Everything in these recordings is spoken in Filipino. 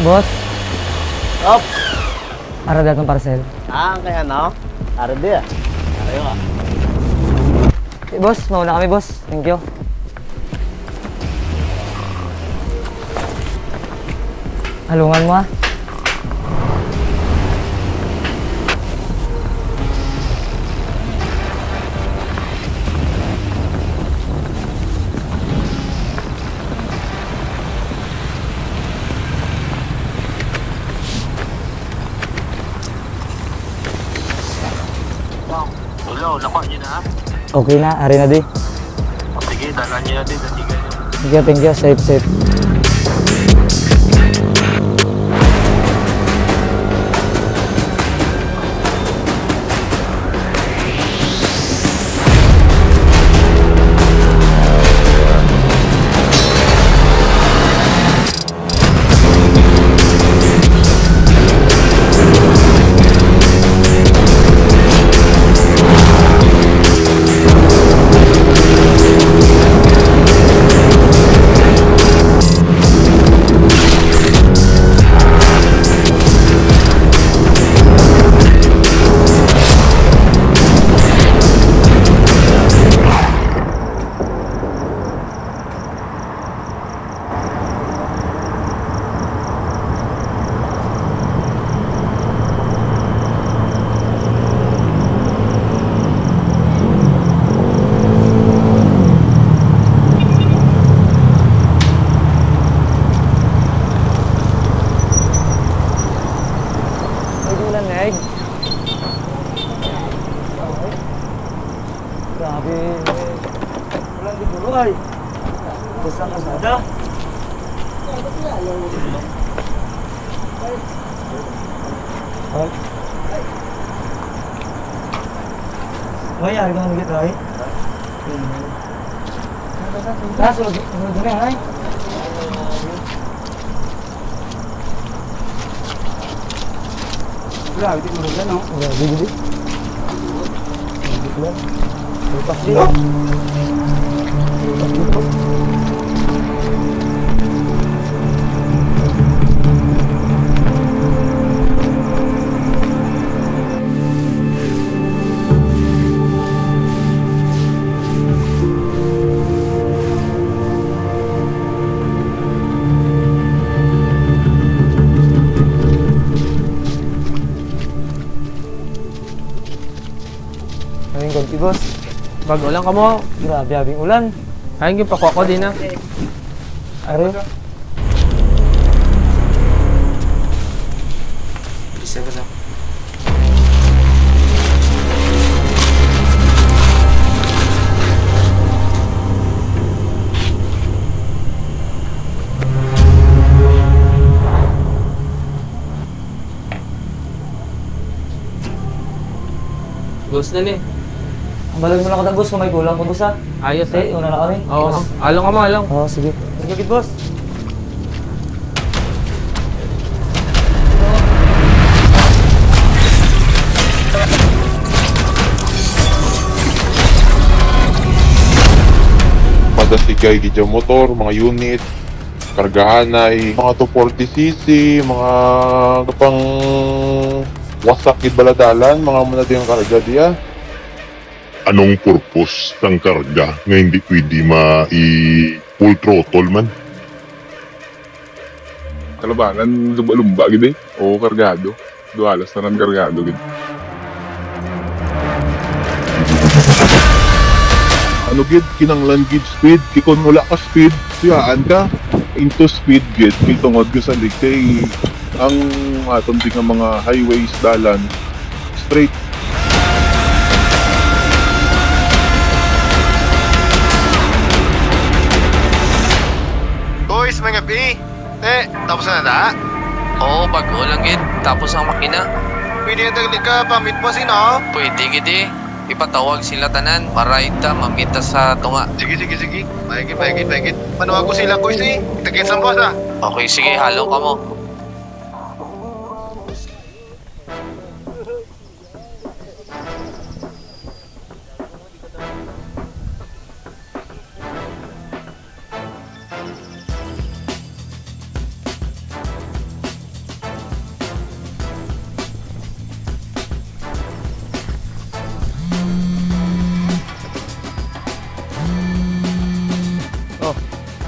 Boss, Op! ara datong parcel. Kaya no? Ara di ah. Arayo ah. Boss, mauna kami boss. Thank you. Halungan mo ah. Hello, nakuha niyo na ha? Okay na, ari na di. Sige, dalaan niyo na din. Thank you. Safe. Grabe. Walang dibuluay. Basta kasada. May ari kang nagit ay. Sulod na ay. Grabe, di mo rin no? Grabe, di. Lupas dito. Ayun, konti boss. Bago lang ka mo. Grabe, abing ulan. Ayun yung pakuha ko din na. Ari. Isa ba lang? Boss na ni. Balag mo lang ka boss kung may kulang ko boss ha. Ayos Eh, una na kami. Oo. Along ka mo, along. Oo, sige. Sige, boss. Padasigay gidya motor, mga unit, kargahanay, mga 240cc, mga kapang wasak gid baladalan, mga muna din karga diya. Anong purpose ng karga nga hindi pwede ma-full throttle man? Kalabangan lumba-lumba gid o kargado. Dualas na ran kargado gid. Ano gid kinanglan gid speed, kikon wala ka speed, siyaan ka into speed gid kay tungod ka sa ligtay ang aton nga mga highways dalan straight. Boys, mga gabi. Tapos na na? Oo, bago lang gid. Tapos ang makina. Pwede yung tagli ka, pamit mo sino? Pwede gid eh. Ipatawag sila tanan para ita mamita sa tunga. Sige. Paigit. Panuwag ko sila, boys eh. Tagit sa boss ah. Okay, sige, halo ka mo.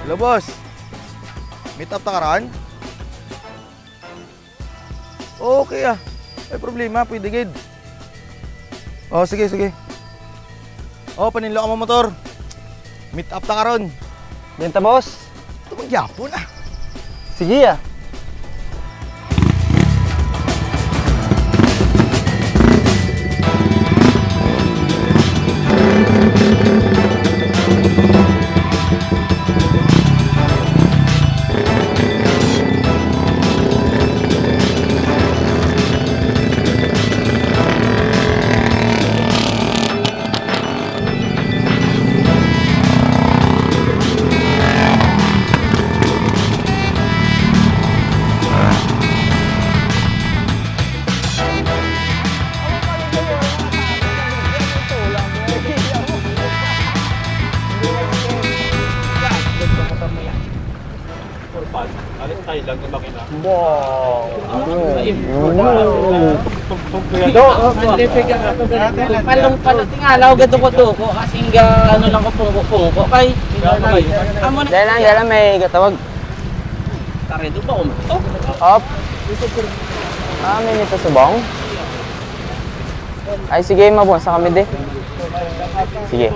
Hello, boss. Meet up ta karon? Okay ah. May problema, pwede gid. Oh, sige, sige. Oh, paninlo ka mo motor. Meet up ta karon. Diyan ta, boss. Ito magyapon ah. Sige ah. Palong tingalaw gadto ko to ko kasing ano lang ko pungko kay amo na Dala may gatawag. karedo ba ko to Op. May nito subong. Ay, sige, mabunsa kami de. Sige.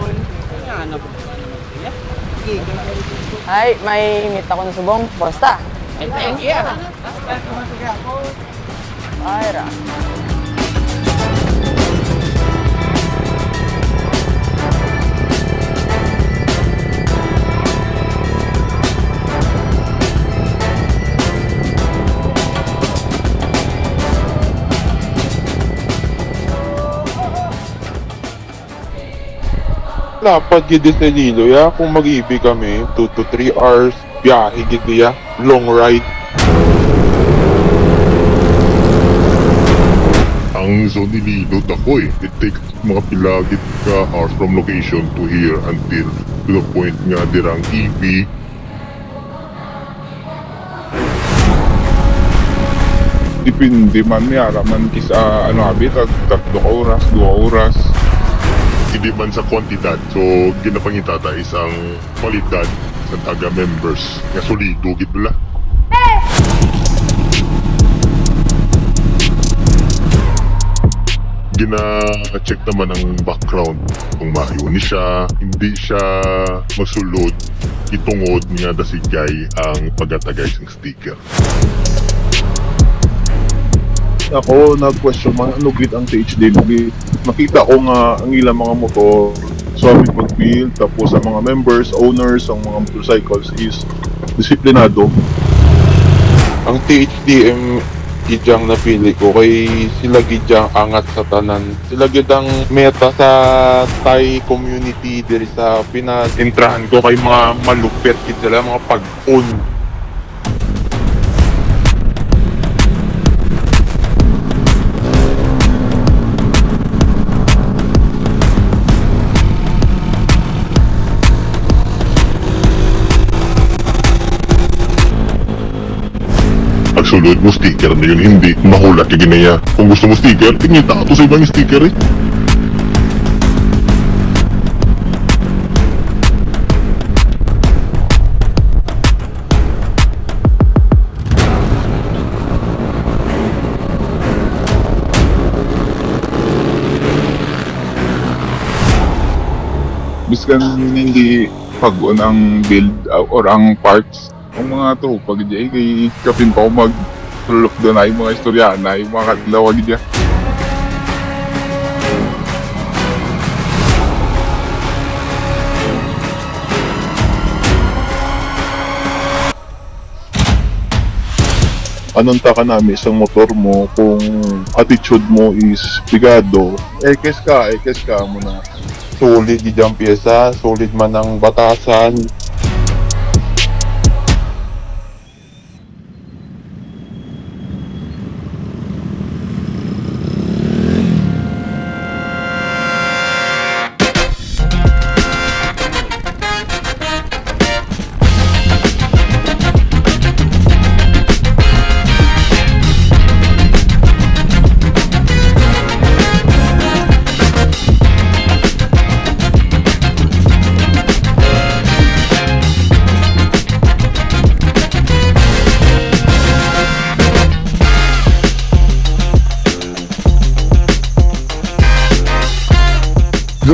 Ay, may meet ako na subong. Basta. yeah. Ay, ra. Dapat gid sa Lilo ya kung mag-ibig kami 2 to 3 hours biyahe gid ya, long ride. Ang zone ni Lilo ako eh. It takes mga pilagit ka hours from location to here until to the point nga dirang EV. Depende man niya, raman kisa ano abit, 3 oras, 2 oras. Hindi man sa kwantidad, so ginapangitata isang kwalidad sa taga-members nga solido gid bala. Gina-check naman ang background kung mayo ni siya, hindi siya magsulod itungod nga dasigay ang pagtatagay ng sticker. Ako nag-question man ano gid ang THD lagi. Nakita ko nga ang ilang mga motor suami pag-build, tapos ang mga members, owners, ang mga motorcycles is disiplinado. Ang THDM gidyang napili ko kay sila gidyang angat sa tanan. Sila gidyang meta sa Thai community diri sa Pinas. Intrahan ko kay mga malupit gid sila, mga pag-own. Pagsulod mo sticker na yun, hindi mahula ka ginaya. Kung gusto mo sticker, tingin tato sa ibang sticker eh. Biskan hindi pag-on ang build or ang parts, ang mga tropa gid kay kapin pa mag tulok doon ay mga istorya na ay mga kadlaw gid ya. Anong taka namin isang motor mo kung attitude mo is pigado, ekes ka mo na. Solid gidyang pyesa, solid man ang batasan.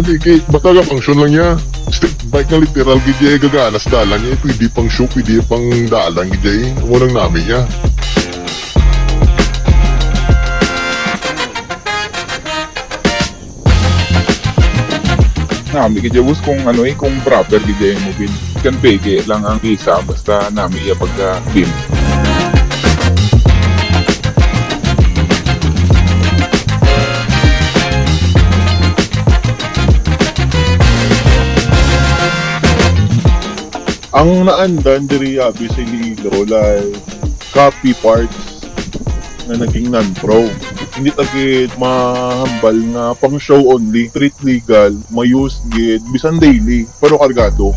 Kay basta ka function lang niya. Street bike nga literal gidya gaganas dalan niya. Pwede pang show, pwede pang dalan gidya. Unang namin niya. Nami gidya bus kung ano kung proper gidya yung mobile. Kan peke lang ang isa basta nami iya pagka bin. Ang naandan diri abi sa Iloilo like copy parts na naging non-pro. Hindi tagit mahambal nga pang show only, street legal, may-use gid, bisan daily, pero kargado.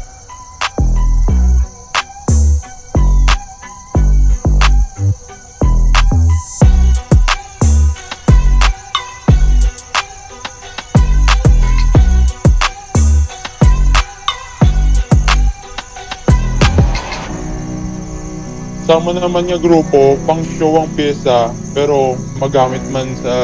Sama naman nga grupo, pang show ang pyesa, pero magamit man sa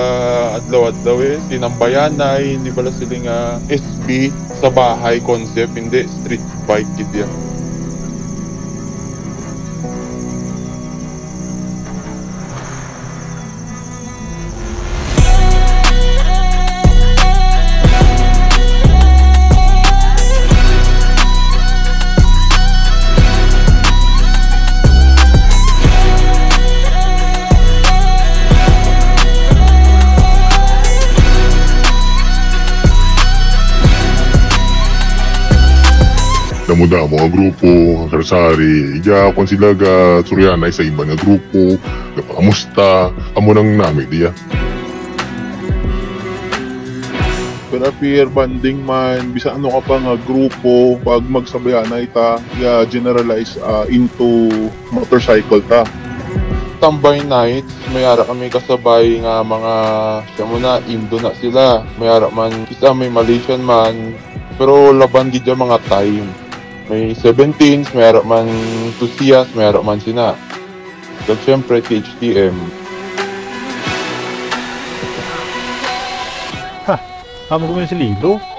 adlaw-adlaw sinambayanay, hindi bala sila nga SB sa bahay concept, hindi street bike gid yan. Damo-damo ang grupo, karsari, iya kung sila ga suryanay sa iba nga grupo, kamusta, amo nang nami diya. Pero peer bonding man, bisa ano ka pa nga grupo, pag magsabayanay ta, generalize into motorcycle ta. Tambay nights, mayara kami kasabay nga mga siya muna, Indo na sila, mayara man, isa may Malaysian man, pero laban gid yung mga time. May 17s, may harap man Tusias, may harap man sina. At syempre, THTM. Amo ko man si Lilo.